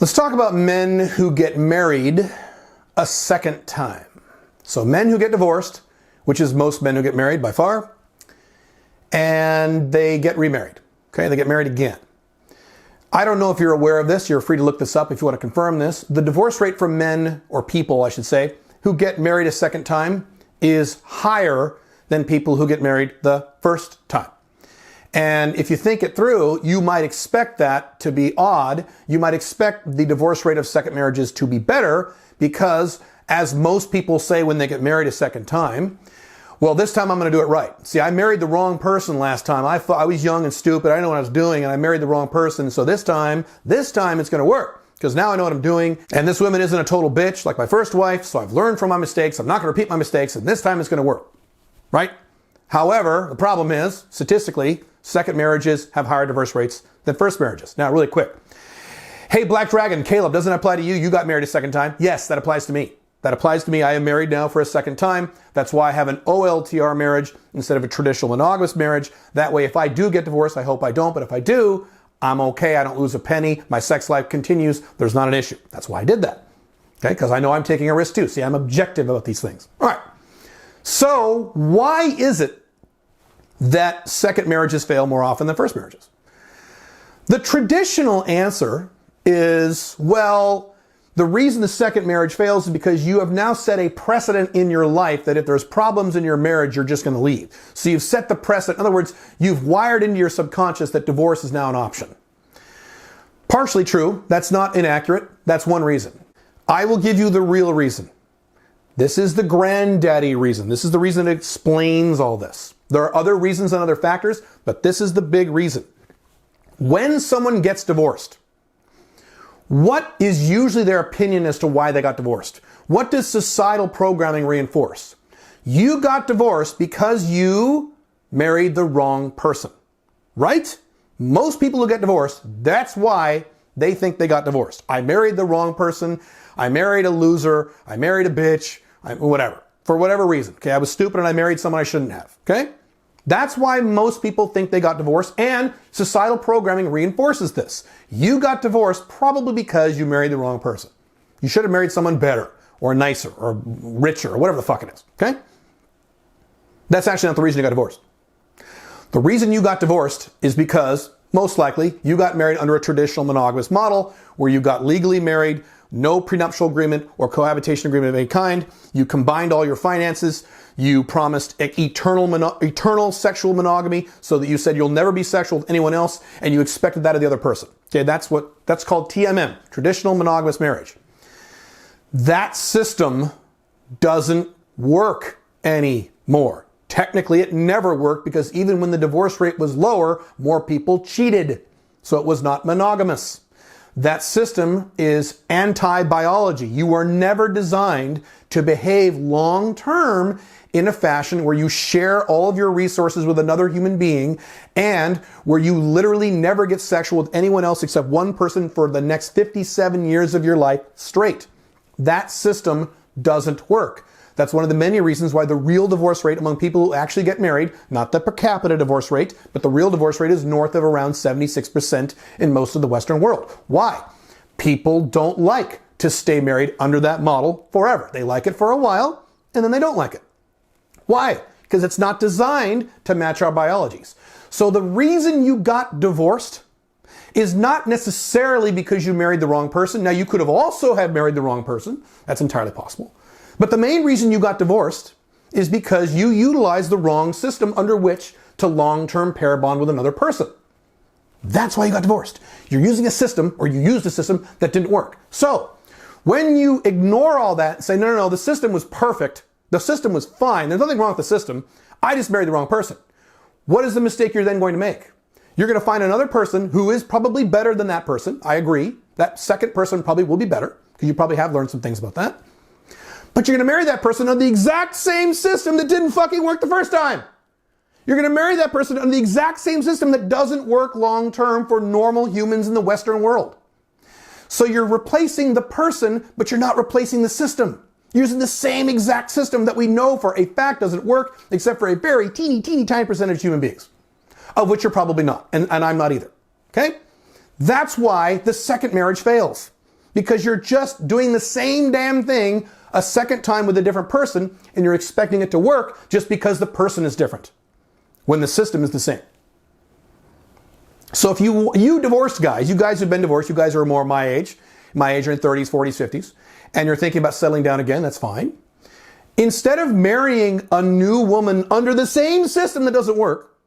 Let's talk about men who get married a second time. So men who get divorced, which is most men who get married by far, and they get remarried. Okay, they get married again. I don't know if you're aware of this. You're free to look this up if you want to confirm this. The divorce rate for men, or people, I should say, who get married a second time is higher than people who get married the first time. And if you think it through, you might expect that to be odd. You might expect the divorce rate of second marriages to be better because, as most people say when they get married a second time, well, this time I'm going to do it right. See, I married the wrong person last time. I thought I was young and stupid. I didn't know what I was doing, and I married the wrong person. So this time it's going to work because now I know what I'm doing. And this woman isn't a total bitch like my first wife. So I've learned from my mistakes. I'm not going to repeat my mistakes, and this time it's going to work, right? However, the problem is, statistically, second marriages have higher divorce rates than first marriages. Now, really quick. Hey, Black Dragon, Caleb, doesn't that apply to you? You got married a second time? Yes, that applies to me. That applies to me. I am married now for a second time. That's why I have an OLTR marriage instead of a traditional monogamous marriage. That way, if I do get divorced, I hope I don't, but if I do, I'm okay. I don't lose a penny. My sex life continues. There's not an issue. That's why I did that. Okay, because I know I'm taking a risk too. See, I'm objective about these things. All right. So why is it that second marriages fail more often than first marriages? The traditional answer is, well, the reason the second marriage fails is because you have now set a precedent in your life that if there's problems in your marriage, you're just going to leave. So you've set the precedent. In other words, you've wired into your subconscious that divorce is now an option. Partially true. That's not inaccurate. That's one reason. I will give you the real reason. This is the granddaddy reason. This is the reason that explains all this. There are other reasons and other factors, but this is the big reason. When someone gets divorced, what is usually their opinion as to why they got divorced? What does societal programming reinforce? You got divorced because you married the wrong person, right? Most people who get divorced, that's why they think they got divorced. I married the wrong person. I married a loser. I married a bitch. Whatever. For whatever reason. Okay, I was stupid and I married someone I shouldn't have. Okay? That's why most people think they got divorced, and societal programming reinforces this. You got divorced probably because you married the wrong person. You should have married someone better or nicer or richer or whatever the fuck it is. Okay? That's actually not the reason you got divorced. The reason you got divorced is because, most likely, you got married under a traditional monogamous model where you got legally married, no prenuptial agreement or cohabitation agreement of any kind. You combined all your finances. You promised eternal sexual monogamy so that you said you'll never be sexual with anyone else, and you expected that of the other person. Okay, that's called TMM, traditional monogamous marriage. That system doesn't work anymore. Technically, it never worked because even when the divorce rate was lower, more people cheated. So it was not monogamous. That system is anti-biology. You were never designed to behave long-term in a fashion where you share all of your resources with another human being and where you literally never get sexual with anyone else except one person for the next 57 years of your life straight. That system doesn't work. That's one of the many reasons why the real divorce rate among people who actually get married, not the per capita divorce rate, but the real divorce rate is north of around 76% in most of the Western world. Why? People don't like to stay married under that model forever. They like it for a while, and then they don't like it. Why? Because it's not designed to match our biologies. So the reason you got divorced is not necessarily because you married the wrong person. Now, you could have also had married the wrong person. That's entirely possible. But the main reason you got divorced is because you utilized the wrong system under which to long-term pair bond with another person. That's why you got divorced. You're using a system, or you used a system that didn't work. So, when you ignore all that and say, no, the system was perfect, the system was fine, there's nothing wrong with the system, I just married the wrong person. What is the mistake you're then going to make? You're going to find another person who is probably better than that person. I agree. That second person probably will be better, because you probably have learned some things about that. But you're going to marry that person on the exact same system that didn't fucking work the first time. You're going to marry that person on the exact same system that doesn't work long term for normal humans in the Western world. So you're replacing the person, but you're not replacing the system. You're using the same exact system that we know for a fact doesn't work, except for a very teeny tiny percentage of human beings, of which you're probably not, and I'm not either. Okay? That's why the second marriage fails. because you're just doing the same damn thing a second time with a different person, and you're expecting it to work just because the person is different, when the system is the same. So if you divorced guys, you guys who've been divorced, you guys are more my age are in 30s, 40s, 50s, and you're thinking about settling down again, that's fine. Instead of marrying a new woman under the same system that doesn't work,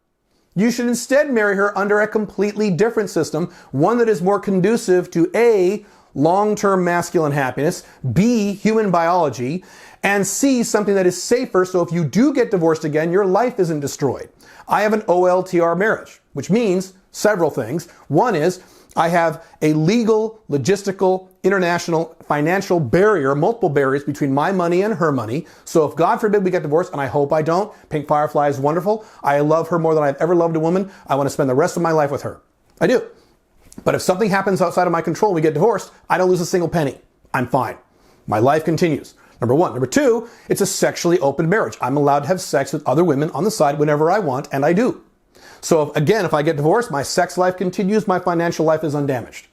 you should instead marry her under a completely different system, one that is more conducive to A, long-term masculine happiness, B, human biology, and C, something that is safer so if you do get divorced again, your life isn't destroyed. I have an OLTR marriage, which means several things. One is I have a legal, logistical, international, financial barrier, multiple barriers between my money and her money. So if God forbid we get divorced, and I hope I don't, Pink Firefly is wonderful. I love her more than I've ever loved a woman. I want to spend the rest of my life with her. I do. But if something happens outside of my control, we get divorced, I don't lose a single penny. I'm fine. My life continues. Number one. Number two, it's a sexually open marriage. I'm allowed to have sex with other women on the side whenever I want, and I do. So if I get divorced, my sex life continues, my financial life is undamaged.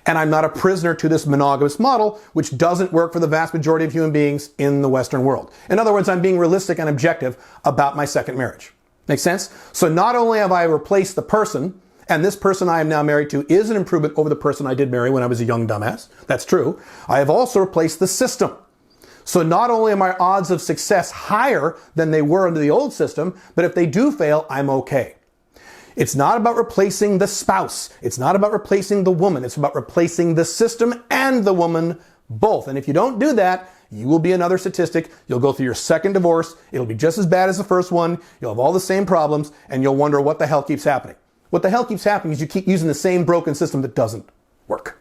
And I'm not a prisoner to this monogamous model, which doesn't work for the vast majority of human beings in the Western world. In other words, I'm being realistic and objective about my second marriage. Make sense? So not only have I replaced the person, and this person I am now married to is an improvement over the person I did marry when I was a young dumbass. That's true. I have also replaced the system. So not only are my odds of success higher than they were under the old system, but if they do fail, I'm okay. It's not about replacing the spouse. It's not about replacing the woman. It's about replacing the system and the woman both. And if you don't do that, you will be another statistic. You'll go through your second divorce. It'll be just as bad as the first one. You'll have all the same problems, and you'll wonder what the hell keeps happening. What the hell keeps happening is you keep using the same broken system that doesn't work.